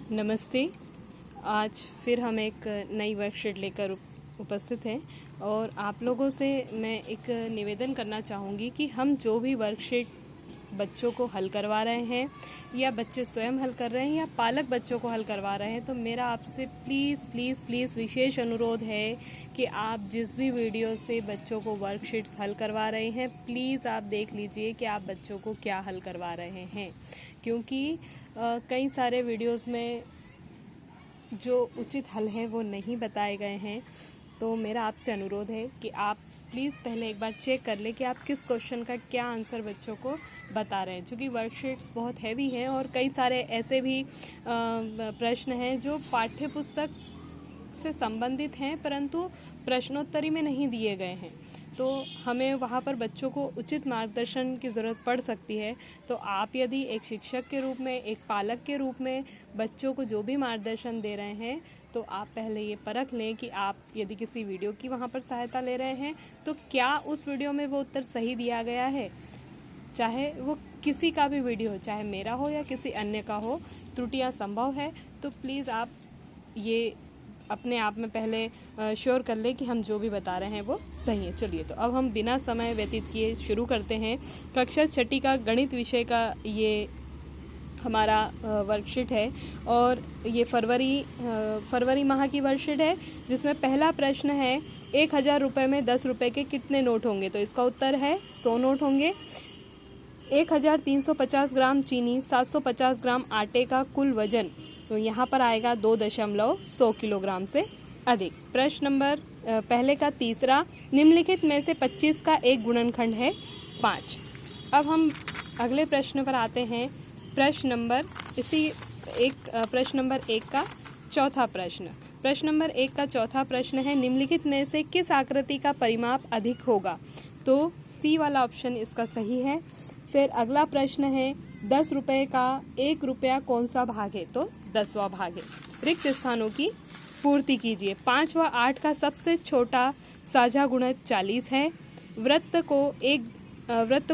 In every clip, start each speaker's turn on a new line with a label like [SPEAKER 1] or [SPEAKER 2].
[SPEAKER 1] नमस्ते। आज फिर हम एक नई वर्कशीट लेकर उपस्थित हैं और आप लोगों से मैं एक निवेदन करना चाहूँगी कि हम जो भी वर्कशीट बच्चों को हल करवा रहे हैं या बच्चे स्वयं हल कर रहे हैं या पालक बच्चों को हल करवा रहे हैं, तो मेरा आपसे प्लीज़ प्लीज़ प्लीज़ विशेष अनुरोध है कि आप जिस भी वीडियो से बच्चों को वर्कशीट्स हल करवा रहे हैं, प्लीज़ आप देख लीजिए कि आप बच्चों को क्या हल करवा रहे हैं, क्योंकि कई सारे वीडियोस में जो उचित हल है वो नहीं बताए गए हैं। तो मेरा आपसे अनुरोध है कि आप प्लीज़ पहले एक बार चेक कर लें कि आप किस क्वेश्चन का क्या आंसर बच्चों को बता रहे हैं, क्योंकि वर्कशीट्स बहुत हैवी हैं और कई सारे ऐसे भी प्रश्न हैं जो पाठ्य पुस्तक से संबंधित हैं परंतु प्रश्नोत्तरी में नहीं दिए गए हैं। तो हमें वहाँ पर बच्चों को उचित मार्गदर्शन की ज़रूरत पड़ सकती है। तो आप यदि एक शिक्षक के रूप में, एक पालक के रूप में बच्चों को जो भी मार्गदर्शन दे रहे हैं, तो आप पहले ये परख लें कि आप यदि किसी वीडियो की वहाँ पर सहायता ले रहे हैं तो क्या उस वीडियो में वो उत्तर सही दिया गया है। चाहे वो किसी का भी वीडियो हो, चाहे मेरा हो या किसी अन्य का हो, त्रुटियाँ संभव है। तो प्लीज़ आप ये अपने आप में पहले श्योर कर ले कि हम जो भी बता रहे हैं वो सही है। चलिए, तो अब हम बिना समय व्यतीत किए शुरू करते हैं। कक्षा छठी का गणित विषय का ये हमारा वर्कशीट है और ये फरवरी माह की वर्कशीट है, जिसमें पहला प्रश्न है 1000 रुपये में 10 रुपये के कितने नोट होंगे। तो इसका उत्तर है 100 नोट होंगे। 1350 ग्राम चीनी, 750 ग्राम आटे का कुल वजन, तो यहाँ पर आएगा 2.100 किलोग्राम से अधिक। प्रश्न नंबर पहले का तीसरा, निम्नलिखित में से 25 का एक गुणनखंड है 5। अब हम अगले प्रश्न पर आते हैं। प्रश्न नंबर 1 का चौथा प्रश्न। प्रश्न नंबर 1 का चौथा प्रश्न है, निम्नलिखित में से किस आकृति का परिमाप अधिक होगा। तो सी वाला ऑप्शन इसका सही है। फिर अगला प्रश्न है, 10 रुपये का 1 रुपया कौन सा भाग है। तो 10वां भाग है। रिक्त स्थानों की पूर्ति कीजिए। 5 व 8 का सबसे छोटा साझा गुणज 40 है। वृत्त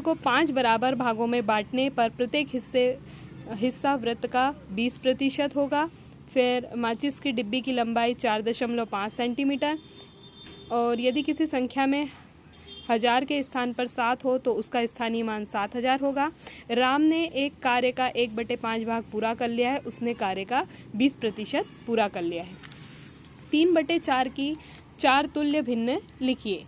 [SPEAKER 1] को 5 बराबर भागों में बांटने पर प्रत्येक हिस्सा वृत्त का 20% होगा। फिर माचिस की डिब्बी की लंबाई 4.5 सेंटीमीटर, और यदि किसी संख्या में 1000 के स्थान पर 7 हो तो उसका स्थानीय मान 7000 होगा। राम ने एक कार्य का 1/5 भाग पूरा कर लिया है, उसने कार्य का 20% पूरा कर लिया है। 3/4 की 4 तुल्य भिन्न लिखिए।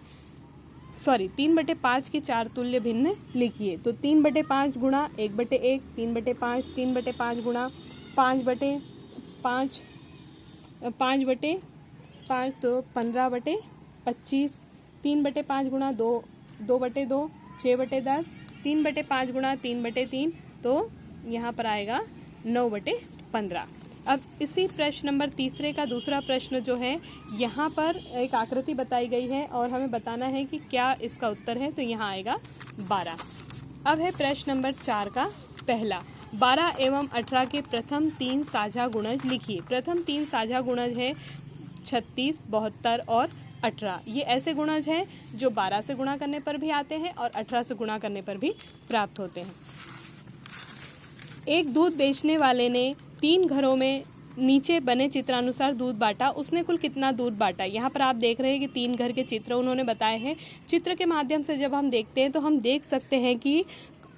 [SPEAKER 1] 3/5 की 4 तुल्य भिन्न लिखिए। तो 3/5 गुणा 1/1, 3/5, 3/5 गुणा 5/5, 5/5 तो 15/25, 3/5 गुणा 2/2, 6/10, 3/5 गुणा 3/3, तो यहाँ पर आएगा 9/15। अब इसी प्रश्न नंबर तीसरे का दूसरा प्रश्न जो है, यहाँ पर एक आकृति बताई गई है और हमें बताना है कि क्या इसका उत्तर है। तो यहाँ आएगा 12। अब है प्रश्न नंबर 4 का पहला, 12 एवं 18 के प्रथम 3 साझा गुणज लिखिए। प्रथम 3 साझा गुणज है 36, 72 और 18। ये ऐसे गुणज हैं जो 12 से गुणा करने पर भी आते हैं और 18 से गुणा करने पर भी प्राप्त होते हैं। एक दूध बेचने वाले ने 3 घरों में नीचे बने चित्रानुसार दूध बांटा। उसने कुल कितना दूध बांटा। यहाँ पर आप देख रहे हैं कि 3 घर के चित्र उन्होंने बताए हैं। चित्र के माध्यम से जब हम देखते हैं तो हम देख सकते हैं कि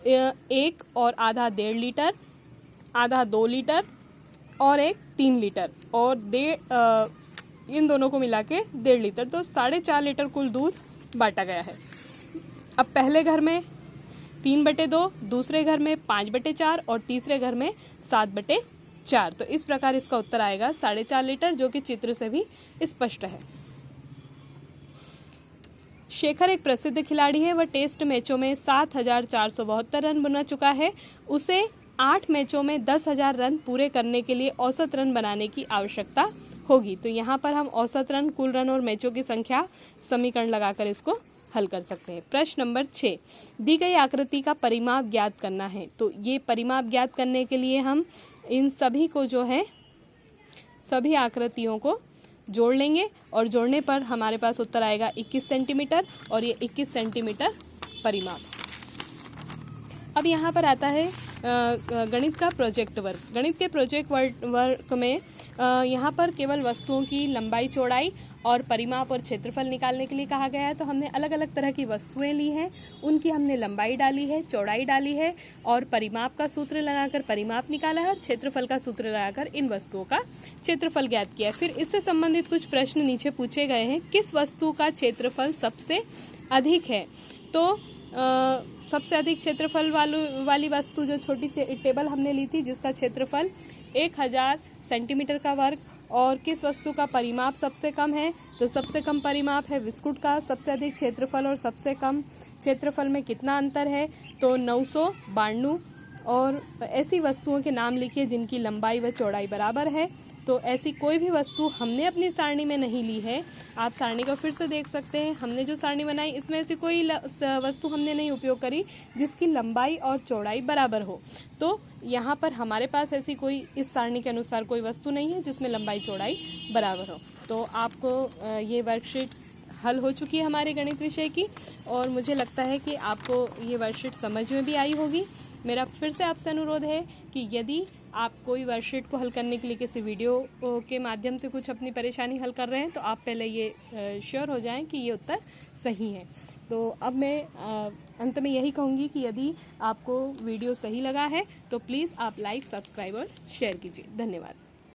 [SPEAKER 1] 1 और आधा 1.5 लीटर, आधा 2 लीटर और एक 3 लीटर, और इन दोनों को मिला के 1.5 लीटर, तो 4.5 लीटर कुल दूध बांटा गया है। अब पहले घर में 3/2, दूसरे घर में 5/4 और तीसरे घर में 7/4। तो इस प्रकार इसका उत्तर आएगा 4.5 लीटर, जो कि चित्र से भी स्पष्ट है। शेखर एक प्रसिद्ध खिलाड़ी है। वह टेस्ट मैचों में 7472 रन बना चुका है। उसे 8 मैचों में 10,000 रन पूरे करने के लिए औसत रन बनाने की आवश्यकता होगी। तो यहाँ पर हम औसत रन, कुल रन और मैचों की संख्या समीकरण लगाकर इसको हल कर सकते हैं। प्रश्न नंबर 6, दी गई आकृति का परिमाप ज्ञात करना है। तो ये परिमाप ज्ञात करने के लिए हम इन सभी को जो है, सभी आकृतियों को जोड़ लेंगे और जोड़ने पर हमारे पास उत्तर आएगा 21 सेंटीमीटर, और ये 21 सेंटीमीटर परिमाप। अब यहाँ पर आता है गणित का प्रोजेक्ट वर्क। गणित के प्रोजेक्ट वर्क में यहाँ पर केवल वस्तुओं की लंबाई, चौड़ाई और परिमाप और क्षेत्रफल निकालने के लिए कहा गया है। तो हमने अलग अलग तरह की वस्तुएं ली हैं, उनकी हमने लंबाई डाली है, चौड़ाई डाली है और परिमाप का सूत्र लगाकर परिमाप निकाला है और क्षेत्रफल का सूत्र लगाकर इन वस्तुओं का क्षेत्रफल ज्ञात किया है। फिर इससे संबंधित कुछ प्रश्न नीचे पूछे गए हैं। किस वस्तु का क्षेत्रफल सबसे अधिक है? तो सबसे अधिक क्षेत्रफल वाली वस्तु जो छोटी टेबल हमने ली थी, जिसका क्षेत्रफल 1000 सेंटीमीटर का वर्ग। और किस वस्तु का परिमाप सबसे कम है? तो सबसे कम परिमाप है बिस्कुट का। सबसे अधिक क्षेत्रफल और सबसे कम क्षेत्रफल में कितना अंतर है? तो 992। और ऐसी वस्तुओं के नाम लिखिए जिनकी लंबाई व चौड़ाई बराबर है। तो ऐसी कोई भी वस्तु हमने अपनी सारणी में नहीं ली है। आप सारणी को फिर से देख सकते हैं। हमने जो सारणी बनाई इसमें ऐसी कोई वस्तु हमने नहीं उपयोग करी जिसकी लंबाई और चौड़ाई बराबर हो। तो यहाँ पर हमारे पास ऐसी कोई इस सारणी के अनुसार कोई वस्तु नहीं है जिसमें लंबाई चौड़ाई बराबर हो। तो आपको ये वर्कशीट हल हो चुकी है हमारे गणित विषय की, और मुझे लगता है कि आपको ये वर्कशीट समझ में भी आई होगी। मेरा फिर से आपसे अनुरोध है कि यदि आप कोई वर्कशीट को हल करने के लिए किसी वीडियो के माध्यम से कुछ अपनी परेशानी हल कर रहे हैं, तो आप पहले ये श्योर हो जाएं कि ये उत्तर सही है। तो अब मैं अंत में यही कहूँगी कि यदि आपको वीडियो सही लगा है तो प्लीज़ आप लाइक, सब्सक्राइब और शेयर कीजिए। धन्यवाद।